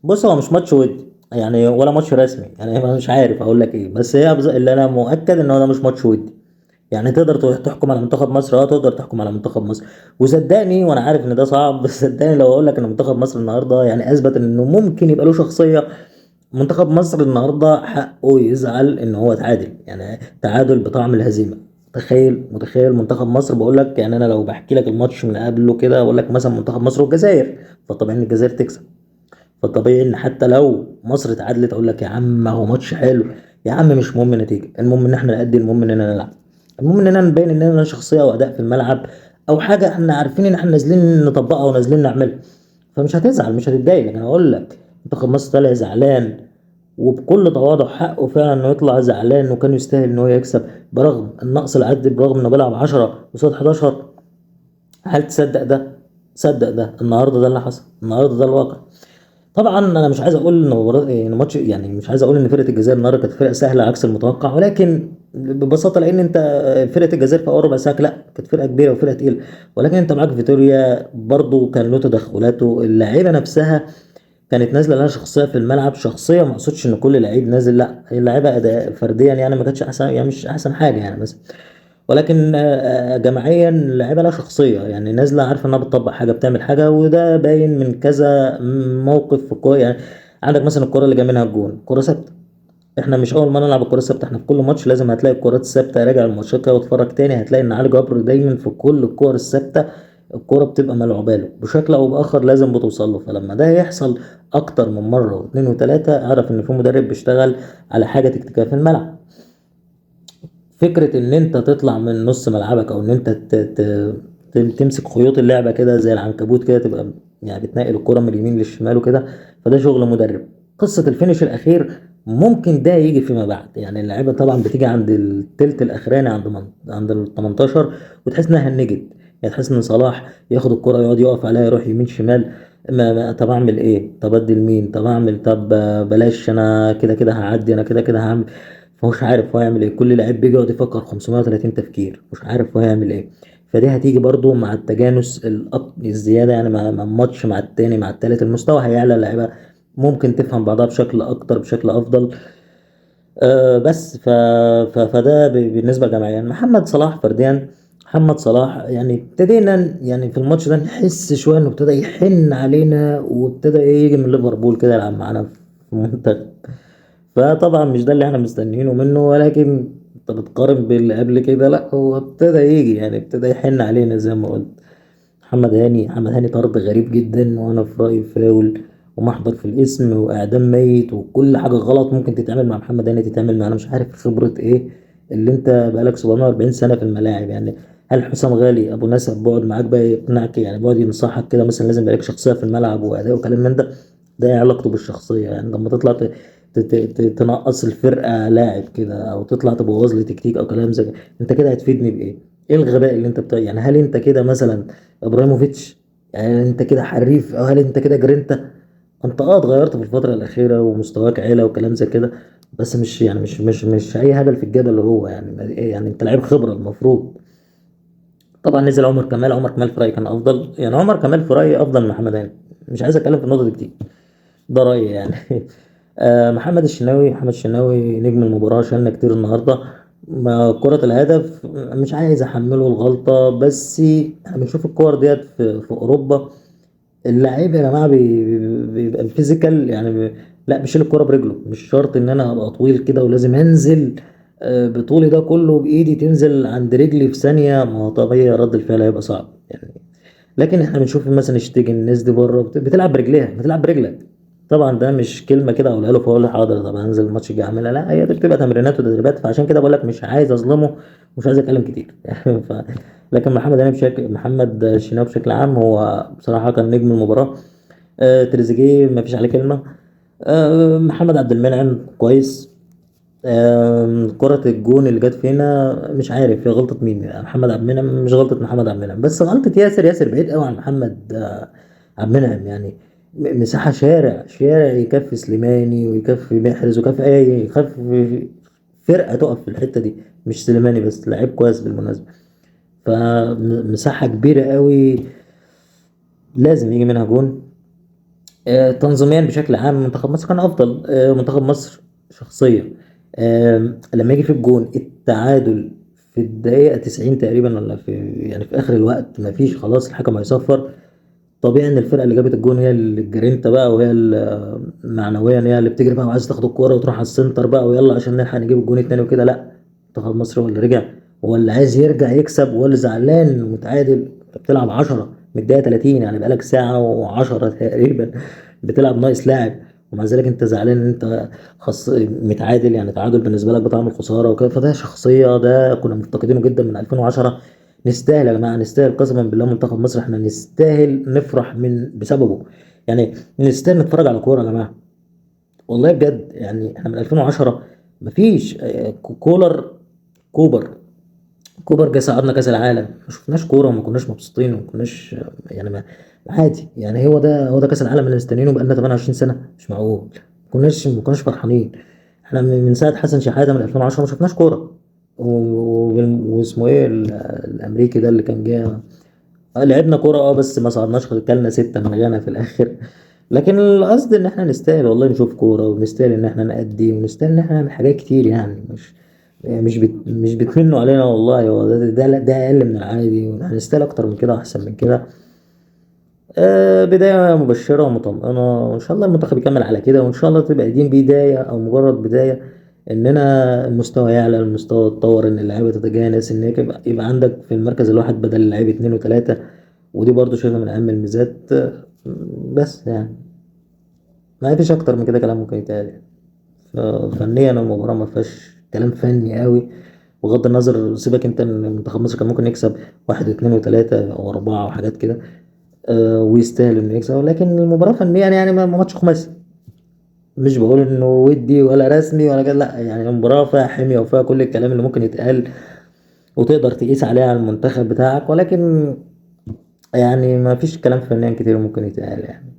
بص هو مش ماتش ودي يعني ولا ماتش رسمي، يعني أنا مش عارف اقول لك ايه، بس هي اللي انا مؤكد ان هو ده مش ماتش ودي. يعني تقدر تحكم على منتخب مصر، تقدر تحكم على منتخب مصر. وصدقني وانا عارف ان ده صعب، بس صدقني لو اقول لك ان منتخب مصر النهارده يعني اثبت انه ممكن يبقى له شخصيه. منتخب مصر النهارده حقه يزعل ان هو تعادل، يعني تعادل بطعم الهزيمه. متخيل منتخب مصر، بقول لك يعني انا لو بحكي لك الماتش من قبله كده اقول لك مثلا منتخب مصر والجزائر، فطبيعي ان الجزائر تكسب. فطبيعي ان حتى لو مصر اتعادلت اقول لك يا عم هو ماتش حلو. يا عم مش مهم النتيجه، المهم ان احنا نأدي، المهم اننا نلعب، المهم اننا نبين اننا لنا شخصيه واداء في الملعب، او حاجه احنا عارفين ان احنا نازلين نطبقها ونازلين نعملها. فمش هتزعل، مش هتتضايق، لكن اقول لك منتخب مصر طالع زعلان، وبكل تواضع حقه فعلا انه يطلع زعلان، وكان يستاهل ان هو يكسب برغم النقص اللي عدى، برغم انه بيلعب 10 قصاد 11. هل تصدق ده؟ صدق ده النهارده، ده اللي حصل النهارده، ده الواقع. طبعا انا مش عايز اقول انه إن ماتش، يعني مش عايز اقول ان فرقه الجزائر النهارده كانت فرقه سهله عكس المتوقع، ولكن ببساطه لان انت فرقه الجزائر في اول ربع ساعه لا كانت فرقه كبيره وفرقه تقيله. ولكن انت معاك فيتوريا برضو كان له تدخلاته، اللعيبه نفسها كانت نازله لها شخصيه في الملعب، شخصيه ما اقصدش ان كل لعيب نازل، لا اللعيبه اداء فرديا يعني ما كانتش احسن، يعني مش احسن حاجه يعني مثلا. ولكن جماعيا اللعيبه لها شخصيه، يعني نازله عارفه انها بتطبق حاجه، بتعمل حاجه، وده باين من كذا موقف في الكوره يعني. عندك مثلا الكوره اللي جا منها الجون كوره ثابته. احنا مش اول ما نلعب الكوره الثابته، احنا في كل ماتش لازم هتلاقي الكورات الثابته، راجع الماتشات كده واتفرج تاني هتلاقي ان علي جبر دايما في كل الكور الثابته الكوره بتبقى ملعوبه له بشكل او باخر، لازم بتوصل له. فلما ده يحصل اكتر من مره واثنين وثلاثه اعرف ان في مدرب بيشتغل على حاجه تكتيكيه في الملعب. فكرة ان انت تطلع من نص ملعبك، او ان انت تمسك خيوط اللعبة كده زي العنكبوت كده، تبقى يعني بتنقل الكرة من اليمين للشمال وكده، فده شغل مدرب. قصة الفينش الاخير ممكن ده يجي فيما بعد، يعني اللعيبة طبعا بتيجي عند التلت الاخراني، عند ال 18 وتحس انها هنجت. يعني تحس ان صلاح ياخد الكرة يقعد يقف عليها يروح يمين شمال. طب اعمل ايه؟ طب ادي لمين؟ طب اعمل، طب بلاش، انا كده كده هعدي، انا كده كده هعمل. فمش عارف هو هيعمل ايه، كل لعيب بيجي يقعد يفكر 530 تفكير، مش عارف هو هيعمل ايه. فدي هتيجي برضو مع التجانس الزياده، يعني مع الماتش مع التاني مع التالت المستوى هيعلى، اللعيبه ممكن تفهم بعضها بشكل اكتر بشكل افضل. بس فده بالنسبه للجماعيه. محمد صلاح فرديا، محمد صلاح يعني ابتدينا يعني في الماتش ده نحس شويه انه ابتدى يحن علينا، وابتدى يجي من ليفربول كده يلعب معانا في منتخب. فطبعا مش ده اللي احنا مستنيينه منه، ولكن انت بتقارن باللي قبل كده، لا هو ابتدى يجي، يعني ابتدى يحن علينا زي ما قلت. محمد هاني طرد غريب جدا، وانا في رايي فاول ومحضر في الاسم واعدام ميت، وكل حاجه غلط ممكن تتعمل مع محمد هاني تتعمل مع، انا مش عارف خبره ايه اللي انت بقالك 740 سنه في الملاعب يعني. هل حسام غالي ابو نسب بيقعد معاك بقى يقنعك، يعني بيقعد ينصحك كده مثلا لازم يبقى لك شخصيه في الملعب واداء وكلام من ده؟ ده ايه علاقته بالشخصيه؟ يعني لما تطلع تنقص الفرقه لاعب كده، او تطلع تبوظ لي تكتيك او كلام زي كده، انت كده هتفيدني بايه؟ ايه الغباء اللي انت يعني هل انت كده مثلا ابراهيموفيتش؟ يعني انت كده حريف؟ او هل انت كده جرينتا؟ انت اتغيرت في الفتره الاخيره ومستواك عالي وكلام زي كده، بس مش يعني مش اي هبل في الجبل اللي هو يعني، يعني انت لعيب خبره المفروض. طبعا نزل عمر كمال في رايي كان افضل، يعني عمر كمال في رايي افضل من محمد هاني. مش عايز اتكلم في النقطه دي كتير، ده رايي يعني. محمد الشناوي نجم المباراه، شالنا كتير النهارده. كرة الهدف مش عايز احمله الغلطة، بس احنا بنشوف الكور ديت في اوروبا. اللعيب يا جماعه بيبقى الفيزيكال يعني لا بيشيل الكرة برجله، مش شرط ان انا ابقى طويل كده ولازم انزل بطولي ده كله بايدي تنزل عند رجلي في ثانيه، ما هو طبيعي رد الفعل هيبقى صعب يعني. لكن احنا بنشوف مثلا اشتيجن، الناس دي بره بتلعب برجليها، بتلعب برجلك. طبعا ده مش كلمه كده اقولها له فاقول له حاضر طب هنزل الماتش الجاي اعملها، لا هي دي بتبقى تمرينات وتدريبات، فعشان كده بقول لك مش عايز اظلمه، مش عايز اتكلم كتير. لكن محمد الشناوي بشكل عام هو بصراحه كان نجم المباراه. تريزيجيه ما فيش عليه كلمه. محمد عبد المنعم كويس. كرة الجون اللي جت فينا مش عارف هي غلطة مين، محمد عبد المنعم؟ مش غلطة محمد عبد المنعم، بس غلطة ياسر بعيد قوي عن محمد عبد المنعم يعني. مساحة شارع يكفي سليماني ويكفي محرز ويكفي اي يكفي فرقة تقف في الحتة دي. مش سليماني بس لعيب كويس بالمناسبة. فمساحة كبيرة قوي لازم يجي منها جون. تنظيميا بشكل عام منتخب مصر كان افضل. منتخب مصر شخصيا لما يجي في الجون التعادل في الدقيقة 90 تقريبا، ولا في يعني في اخر الوقت مفيش، خلاص الحكم هيصفر. طبيعي ان الفرقة اللي جابت الجون هي اللي الجرينتا بقى، وهي معنويا هي اللي بتجري بقى وعايز تاخد الكورة وتروح على السنتر بقى ويلا عشان نلحق نجيب الجون التاني وكده. لا، منتخب مصر هو اللي رجع، هو اللي عايز يرجع يكسب، هو اللي زعلان ومتعادل. بتلعب 10 من الدقيقة 30، يعني بقالك ساعة و10 تقريبا بتلعب ناقص لاعب، ومع ذلك انت زعلان ان انت متعادل. يعني تعادل بالنسبة لك بطعم الخسارة وكده. فده شخصية، ده كنا مفتقدينه جدا من 2010. نستاهل يا جماعة، نستاهل قسما بالله. منتخب مصر احنا نستاهل نفرح بسببه. يعني نستاهل نتفرج على كورة يا جماعة، والله بجد. يعني احنا من 2010 مفيش كولر كوبر كوبر جه صعدنا كاس العالم، ما شفناش كوره وما كناش مبسوطين وما كناش يعني ما عادي. يعني هو ده كاس العالم اللي مستنيينه بقالنا 28 سنه، مش معقول ما كناش فرحانين. احنا من ساعه حسن شحاته من 2010 ما شفناش كوره. واسمه ايه الامريكي ده اللي كان جه. لعبنا كوره بس ما صعدناش، كلنا ستة من غانا في الاخر. لكن القصد ان احنا نستاهل والله نشوف كوره، ونستاهل ان احنا نأدي، ونستاهل ان احنا نعمل حاجات كتير. يعني مش بتمنوا علينا والله. هو ده اقل من العادي، وهنستاهل اكتر من كده واحسن من كده. بداية مبشرة ومطمئنة، وإن شاء الله المنتخب يكمل على كده، وإن شاء الله تبقى دي بداية أو مجرد بداية. إننا المستوى يعلى، المستوى يتطور، إن اللعيبة تتجانس، إن يبقى عندك في المركز الواحد بدل اللعيب اتنين وتلاتة. ودي برضو شايفها من أهم الميزات. بس يعني ما فيش أكتر من كده كلام ممكن يتقال يعني. فنيا المباراة ما فيهاش كلام فني قوي. بغض النظر، سيبك انت ان منتخب مصر كان ممكن يكسب واحد واثنين وثلاثة او اربعة وحاجات كده، ويستاهل انه يكسب. لكن المباراة فنيا يعني ماتش خماسي. مش بقول انه ودي ولا رسمي ولا كده، لا، يعني المباراة فيها حمية وفيها كل الكلام اللي ممكن يتقال وتقدر تقيس عليه على المنتخب بتاعك. ولكن يعني ما فيش كلام فنيا كتير ممكن يتقال يعني.